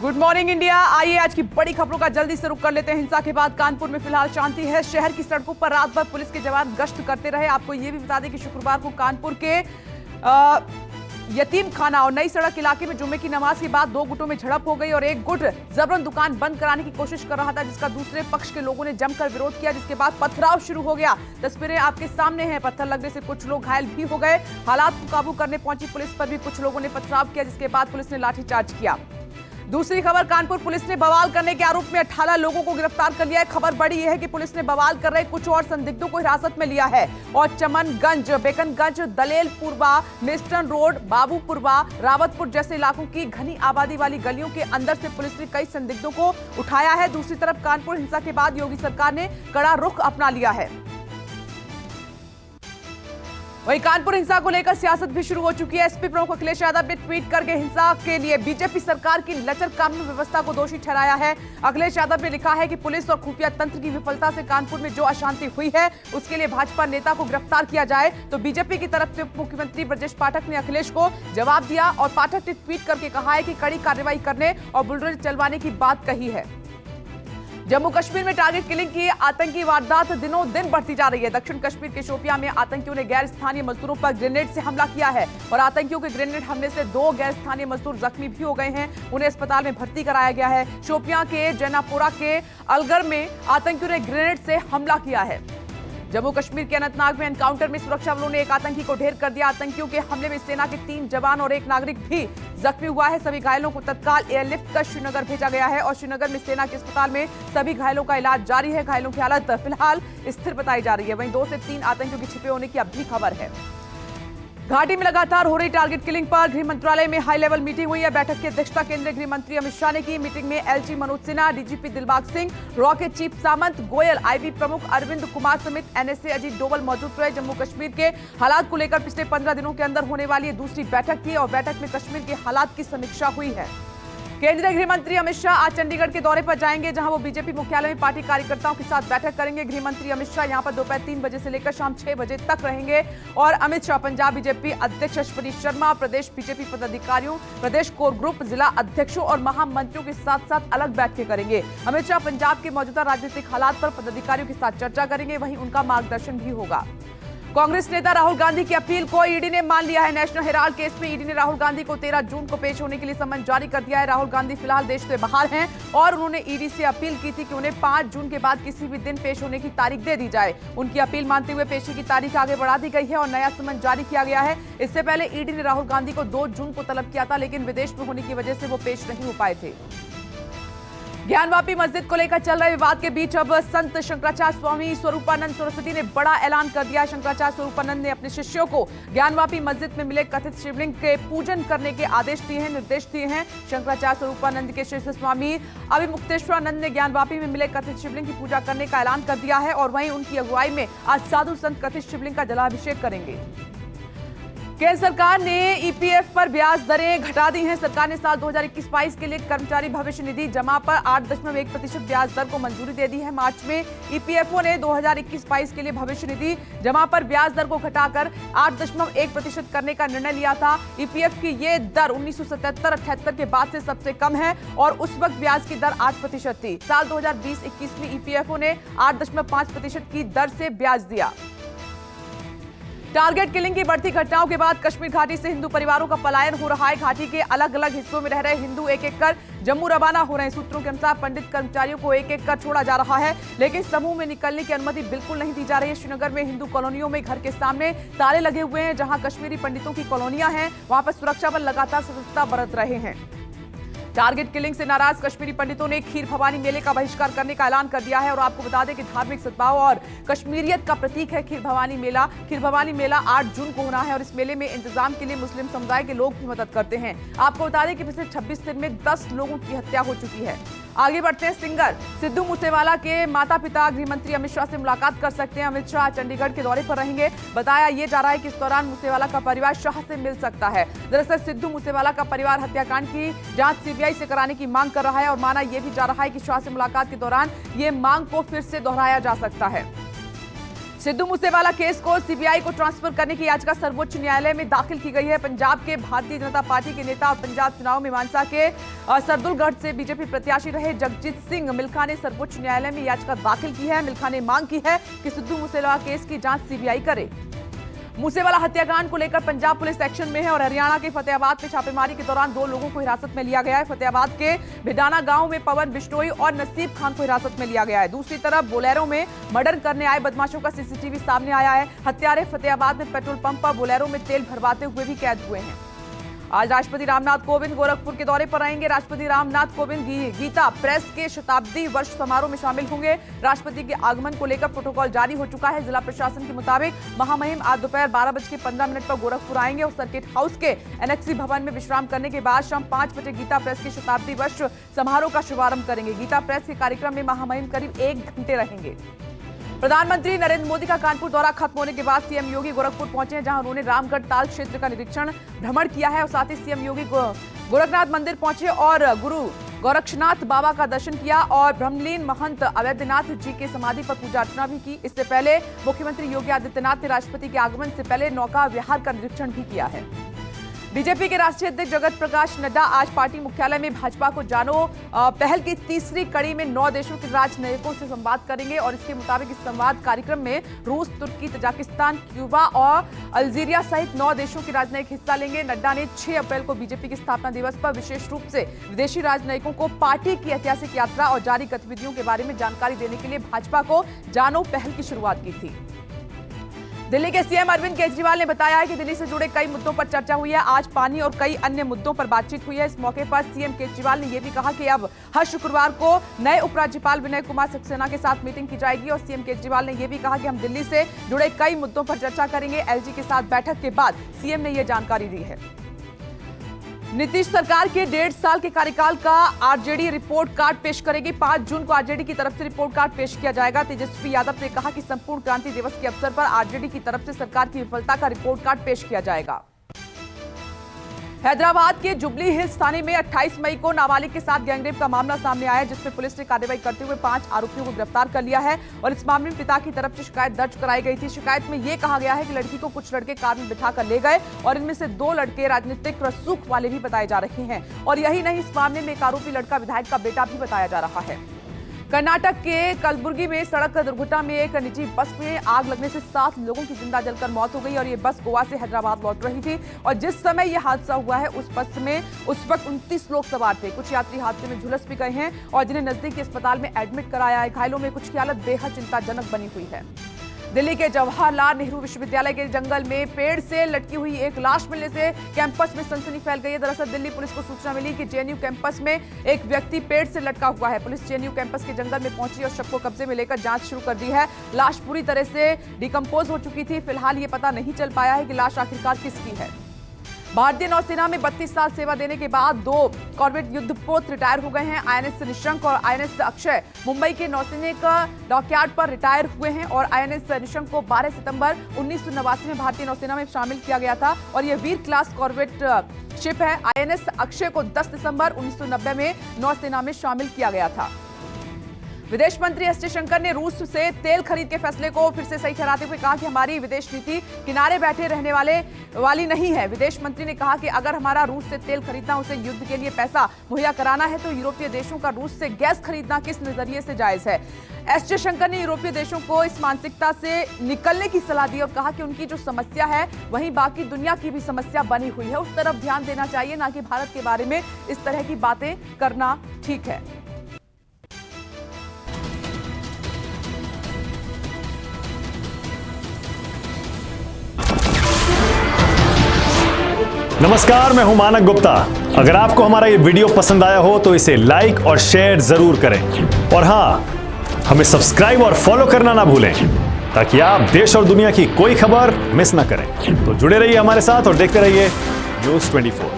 Good morning India. आइए आज की बड़ी खबरों का जल्दी से रुख कर लेते हैं। हिंसा के बाद कानपुर में फिलहाल शांति है। शहर की सड़कों पर रात भर पुलिस के जवान गश्त करते रहे। आपको यह भी बता दें कि शुक्रवार को कानपुर के यतीम खाना और नई सड़क इलाके में जुम्मे की नमाज के बाद दो गुटों में झड़प हो गई और एक गुट जबरन दुकान बंद कराने की कोशिश कर रहा था, जिसका दूसरे पक्ष के लोगों ने जमकर विरोध किया, जिसके बाद पथराव शुरू हो गया। तस्वीरें आपके सामने हैं। पत्थर लगने से कुछ लोग घायल भी हो गए। हालात को काबू करने पहुंची पुलिस पर भी कुछ लोगों ने पथराव किया, जिसके बाद पुलिस ने लाठीचार्ज किया। दूसरी खबर, कानपुर पुलिस ने बवाल करने के आरोप में 18 लोगों को गिरफ्तार कर लिया है। खबर बड़ी यह है कि पुलिस ने बवाल कर रहे कुछ और संदिग्धों को हिरासत में लिया है और चमनगंज, बेकनगंज, दलेलपुरवा, मिस्टन रोड, बाबूपुरवा, रावतपुर जैसे इलाकों की घनी आबादी वाली गलियों के अंदर से पुलिस ने कई संदिग्धों को उठाया है। दूसरी तरफ कानपुर हिंसा के बाद योगी सरकार ने कड़ा रुख अपना लिया है। वहीं कानपुर हिंसा को लेकर सियासत भी शुरू हो चुकी है। एसपी प्रमुख अखिलेश यादव ने ट्वीट करके हिंसा के लिए बीजेपी सरकार की लचर कानून व्यवस्था को दोषी ठहराया है। अखिलेश यादव ने लिखा है कि पुलिस और खुफिया तंत्र की विफलता से कानपुर में जो अशांति हुई है उसके लिए भाजपा नेता को गिरफ्तार किया जाए। तो बीजेपी की तरफ से मुख्यमंत्री ब्रजेश पाठक ने अखिलेश को जवाब दिया और पाठक ने ट्वीट करके कहा है कि कड़ी कार्रवाई करने और बुलडोजर चलवाने की बात कही है। जम्मू कश्मीर में टारगेट किलिंग की आतंकी वारदात दिनों दिन बढ़ती जा रही है। दक्षिण कश्मीर के शोपियां में आतंकियों ने गैर स्थानीय मजदूरों पर ग्रेनेड से हमला किया है और आतंकियों के ग्रेनेड हमले से 2 गैर स्थानीय मजदूर जख्मी भी हो गए हैं। उन्हें अस्पताल में भर्ती कराया गया है। शोपियां के जैनापुरा के अलगर में आतंकियों ने ग्रेनेड से हमला किया है। जम्मू कश्मीर के अनंतनाग में एनकाउंटर में सुरक्षा बलों ने एक आतंकी को ढेर कर दिया। आतंकियों के हमले में सेना के 3 जवान और एक नागरिक भी जख्मी हुआ है। सभी घायलों को तत्काल एयरलिफ्ट कर श्रीनगर भेजा गया है और श्रीनगर में सेना के अस्पताल में सभी घायलों का इलाज जारी है। घायलों की हालत फिलहाल स्थिर बताई जा रही है। वहीं 2 से 3 आतंकियों के छिपे होने की अब भी खबर है। घाटी में लगातार हो रही टारगेट किलिंग पर गृह मंत्रालय में हाई लेवल मीटिंग हुई है। बैठक की अध्यक्षता केंद्रीय गृह मंत्री अमित शाह ने की। मीटिंग में एलजी मनोज सिन्हा, डीजीपी दिलबाग सिंह, रॉ के चीफ सामंत गोयल, आईबी प्रमुख अरविंद कुमार समेत एनएसए अजीत डोवल मौजूद रहे। जम्मू कश्मीर के हालात को लेकर पिछले 15 दिनों के अंदर होने वाली दूसरी बैठक थी और बैठक में कश्मीर के हालात की समीक्षा हुई है। केंद्रीय गृह मंत्री अमित शाह आज चंडीगढ़ के दौरे पर जाएंगे, जहां वो बीजेपी मुख्यालय में पार्टी कार्यकर्ताओं के साथ बैठक करेंगे। गृह मंत्री अमित शाह यहां पर दोपहर 3 बजे से लेकर शाम 6 बजे तक रहेंगे और अमित शाह पंजाब बीजेपी अध्यक्ष अश्वनी शर्मा, प्रदेश बीजेपी पदाधिकारियों, प्रदेश कोर ग्रुप, जिला अध्यक्षों और महामंत्रियों के साथ साथ अलग बैठकें करेंगे। अमित शाह पंजाब के मौजूदा राजनीतिक हालात पर पदाधिकारियों के साथ चर्चा करेंगे, वहीं उनका मार्गदर्शन भी होगा। कांग्रेस नेता राहुल गांधी की अपील को ईडी ने मान लिया है। नेशनल हेराल्ड केस में ईडी ने राहुल गांधी को 13 जून को पेश होने के लिए समन जारी कर दिया है। राहुल गांधी फिलहाल देश से बाहर हैं और उन्होंने ईडी से अपील की थी कि उन्हें 5 जून के बाद किसी भी दिन पेश होने की तारीख दे दी जाए। उनकी अपील मानते हुए पेशी की तारीख आगे बढ़ा दी गई है और नया समन जारी किया गया है। इससे पहले ईडी ने राहुल गांधी को 2 जून को तलब किया था, लेकिन विदेश में होने की वजह से वो पेश नहीं हो पाए थे। ज्ञानवापी मस्जिद को लेकर चल रहे विवाद के बीच अब संत शंकराचार्य स्वामी स्वरूपानंद सरस्वती ने बड़ा ऐलान कर दिया। शंकराचार्य स्वरूपानंद ने अपने शिष्यों को ज्ञानवापी मस्जिद में मिले कथित शिवलिंग के पूजन करने के आदेश दिए हैं, निर्देश दिए हैं। शंकराचार्य स्वरूपानंद के शिष्य स्वामी अभिमुक्तेश्वरानंद ने ज्ञानवापी में मिले कथित शिवलिंग की पूजा करने का ऐलान कर दिया है और वहीं उनकी अगुवाई में आज साधु संत कथित शिवलिंग का जलाभिषेक करेंगे। केंद्र सरकार ने ईपीएफ पर ब्याज दरें घटा दी हैं। सरकार ने साल 2021-22 के लिए कर्मचारी भविष्य निधि जमा पर 8.1% ब्याज दर को मंजूरी दे दी है। मार्च में ईपीएफओ ने 2021-22 के लिए भविष्य निधि जमा पर ब्याज दर को घटाकर 8.1% करने का निर्णय लिया था। ईपीएफ की ये दर 1977-78 के बाद से सबसे कम है और उस वक्त ब्याज की दर 8% थी। साल 2020-21 में ईपीएफओ ने 8.5% की दर से ब्याज दिया। टारगेट किलिंग की बढ़ती घटनाओं के बाद कश्मीर घाटी से हिंदू परिवारों का पलायन हो रहा है। घाटी के अलग अलग हिस्सों में रह रहे हिंदू एक एक कर जम्मू रवाना हो रहे हैं। सूत्रों के अनुसार पंडित कर्मचारियों को एक एक कर छोड़ा जा रहा है, लेकिन समूह में निकलने की अनुमति बिल्कुल नहीं दी जा रही है। श्रीनगर में हिंदू कॉलोनियों में घर के सामने ताले लगे हुए हैं। जहां कश्मीरी पंडितों की कॉलोनियां हैं, वहां पर सुरक्षा बल लगातार सतर्कता बरत रहे हैं। टारगेट किलिंग से नाराज कश्मीरी पंडितों ने खीर भवानी मेले का बहिष्कार करने का ऐलान कर दिया है और आपको बता दें कि धार्मिक सद्भाव और कश्मीरियत का प्रतीक है खीर भवानी मेला। खीर भवानी मेला 8 जून को होना है और इस मेले में इंतजाम के लिए मुस्लिम समुदाय के लोग भी मदद करते हैं। आपको बता दें कि पिछले 26 दिन में 10 लोगों की हत्या हो चुकी है। आगे बढ़ते हैं। सिंगर सिद्धू मूसेवाला के माता पिता गृह मंत्री अमित शाह से मुलाकात कर सकते हैं। अमित शाह चंडीगढ़ के दौरे पर रहेंगे। बताया ये जा रहा है कि इस दौरान मूसेवाला का परिवार शाह से मिल सकता है। दरअसल सिद्धू मूसेवाला का परिवार हत्याकांड की जांच सीबीआई से कराने की मांग कर रहा है और माना यह भी जा रहा है कि शाह से मुलाकात के दौरान ये मांग को फिर से दोहराया जा सकता है। सिद्धू मूसेवाला केस को सीबीआई को ट्रांसफर करने की याचिका सर्वोच्च न्यायालय में दाखिल की गई है। पंजाब के भारतीय जनता पार्टी के नेता और पंजाब चुनाव में मानसा के सरदुलगढ़ से बीजेपी प्रत्याशी रहे जगजीत सिंह मिल्खा ने सर्वोच्च न्यायालय में याचिका दाखिल की है। मिल्खा ने मांग की है कि सिद्धू मूसेवाला केस की जांच सीबीआई करे। मूसेवाला हत्याकांड को लेकर पंजाब पुलिस एक्शन में है और हरियाणा के फतेहाबाद में छापेमारी के दौरान 2 लोगों को हिरासत में लिया गया है। फतेहाबाद के भिडाना गांव में पवन बिश्नोई और नसीब खान को हिरासत में लिया गया है। दूसरी तरफ बोलेरो में मर्डर करने आए बदमाशों का सीसीटीवी सामने आया है। हत्यारे फतेहाबाद में पेट्रोल पंप पर बोलेरो में तेल भरवाते हुए भी कैद हुए हैं। आज राष्ट्रपति रामनाथ कोविंद गोरखपुर के दौरे पर आएंगे। राष्ट्रपति रामनाथ कोविंद गीता प्रेस के शताब्दी वर्ष समारोह में शामिल होंगे। राष्ट्रपति के आगमन को लेकर प्रोटोकॉल जारी हो चुका है। जिला प्रशासन के मुताबिक महामहिम आज दोपहर 12:15 पर गोरखपुर आएंगे और सर्किट हाउस के एनेक्सी भवन में विश्राम करने के बाद शाम 5 बजे गीता प्रेस के शताब्दी वर्ष समारोह का शुभारंभ करेंगे। गीता प्रेस के कार्यक्रम में महामहिम करीब 1 घंटे रहेंगे। प्रधानमंत्री नरेंद्र मोदी का कानपुर दौरा खत्म होने के बाद सीएम योगी गोरखपुर पहुंचे हैं, जहां उन्होंने रामगढ़ ताल क्षेत्र का निरीक्षण भ्रमण किया है और साथ ही सीएम योगी गोरखनाथ मंदिर पहुंचे और गुरु गोरक्षनाथ बाबा का दर्शन किया और ब्रह्मलीन महंत अवैधनाथ जी की समाधि पर पूजा अर्चना भी की। इससे पहले मुख्यमंत्री योगी आदित्यनाथ ने राष्ट्रपति के आगमन से पहले नौका विहार का निरीक्षण भी किया है। बीजेपी के राष्ट्रीय अध्यक्ष जगत प्रकाश नड्डा आज पार्टी मुख्यालय में भाजपा को जानो पहल की तीसरी कड़ी में 9 देशों के राजनयिकों से संवाद करेंगे और इसके मुताबिक इस संवाद कार्यक्रम में रूस, तुर्की, तजाकिस्तान, क्यूबा और अल्जीरिया सहित 9 देशों के राजनयिक हिस्सा लेंगे। नड्डा ने 6 अप्रैल को बीजेपी के स्थापना दिवस पर विशेष रूप से विदेशी राजनयिकों को पार्टी की ऐतिहासिक यात्रा और जारी गतिविधियों के बारे में जानकारी देने के लिए भाजपा को जानो पहल की शुरुआत की थी। दिल्ली के सीएम अरविंद केजरीवाल ने बताया है कि दिल्ली से जुड़े कई मुद्दों पर चर्चा हुई है। आज पानी और कई अन्य मुद्दों पर बातचीत हुई है। इस मौके पर सीएम केजरीवाल ने यह भी कहा कि अब हर शुक्रवार को नए उपराज्यपाल विनय कुमार सक्सेना के साथ मीटिंग की जाएगी और सीएम केजरीवाल ने यह भी कहा कि हम दिल्ली से जुड़े कई मुद्दों पर चर्चा करेंगे। एलजी के साथ बैठक के बाद सीएम ने यह जानकारी दी है। नीतीश सरकार के 1.5 साल के कार्यकाल का आरजेडी रिपोर्ट कार्ड पेश करेगी। 5 जून को आरजेडी की तरफ से रिपोर्ट कार्ड पेश किया जाएगा। तेजस्वी यादव ने कहा कि संपूर्ण क्रांति दिवस के अवसर पर आरजेडी की तरफ से सरकार की विफलता का रिपोर्ट कार्ड पेश किया जाएगा। हैदराबाद के जुबली हिल्स थाने में 28 मई को नाबालिग के साथ गैंगरेप का मामला सामने आया है, जिसमें पुलिस ने कार्रवाई करते हुए 5 आरोपियों को गिरफ्तार कर लिया है और इस मामले में पिता की तरफ से शिकायत दर्ज कराई गई थी। शिकायत में यह कहा गया है कि लड़की को कुछ लड़के कार में बिठाकर ले गए और इनमें से 2 लड़के राजनीतिक रसूख वाले भी बताए जा रहे हैं और यही नहीं, इस मामले में एक आरोपी लड़का विधायक का बेटा भी बताया जा रहा है। कर्नाटक के कलबुर्गी में सड़क दुर्घटना में एक निजी बस में आग लगने से 7 लोगों की जिंदा जलकर मौत हो गई और ये बस गोवा से हैदराबाद लौट रही थी और जिस समय यह हादसा हुआ है उस बस में उस वक्त 29 लोग सवार थे। कुछ यात्री हादसे में झुलस भी गए हैं और जिन्हें नजदीकी अस्पताल में एडमिट कराया है। घायलों में कुछ की हालत बेहद चिंताजनक बनी हुई है। दिल्ली के जवाहरलाल नेहरू विश्वविद्यालय के जंगल में पेड़ से लटकी हुई एक लाश मिलने से कैंपस में सनसनी फैल गई है। दरअसल दिल्ली पुलिस को सूचना मिली कि जेएनयू कैंपस में एक व्यक्ति पेड़ से लटका हुआ है। पुलिस जेएनयू कैंपस के जंगल में पहुंची और शव को कब्जे में लेकर जांच शुरू कर दी है। लाश पूरी तरह से डिकम्पोज हो चुकी थी। फिलहाल ये पता नहीं चल पाया है कि लाश आखिरकार किसकी है। भारतीय नौसेना में 32 साल सेवा देने के बाद 2 कॉर्वेट युद्धपोत रिटायर हो गए हैं। आईएनएस निशंक और आईएनएस अक्षय मुंबई के नौसैनिक डॉकयार्ड पर रिटायर हुए हैं और आईएनएस निशंक को 12 सितंबर 1989 में भारतीय नौसेना में शामिल किया गया था और यह वीर क्लास कॉर्वेट शिप है। आईएनएस अक्षय को 10 दिसंबर 1990 में नौसेना में शामिल किया गया था। विदेश मंत्री एस जयशंकर ने रूस से तेल खरीद के फैसले को फिर से सही ठहराते हुए कहा कि हमारी विदेश नीति किनारे बैठे रहने वाली नहीं है। विदेश मंत्री ने कहा कि अगर हमारा रूस से तेल खरीदना उसे युद्ध के लिए पैसा मुहैया कराना है तो यूरोपीय देशों का रूस से गैस खरीदना किस नजरिए से जायज है। एस जयशंकर ने यूरोपीय देशों को इस मानसिकता से निकलने की सलाह दी और कहा कि उनकी जो समस्या है वहीं बाकी दुनिया की भी समस्या बनी हुई है, उस तरफ ध्यान देना चाहिए, ना कि भारत के बारे में इस तरह की बातें करना ठीक है। नमस्कार, मैं हूं मानक गुप्ता। अगर आपको हमारा ये वीडियो पसंद आया हो तो इसे लाइक और शेयर जरूर करें और हां, हमें सब्सक्राइब और फॉलो करना ना भूलें ताकि आप देश और दुनिया की कोई खबर मिस ना करें। तो जुड़े रहिए हमारे साथ और देखते रहिए न्यूज़ 24।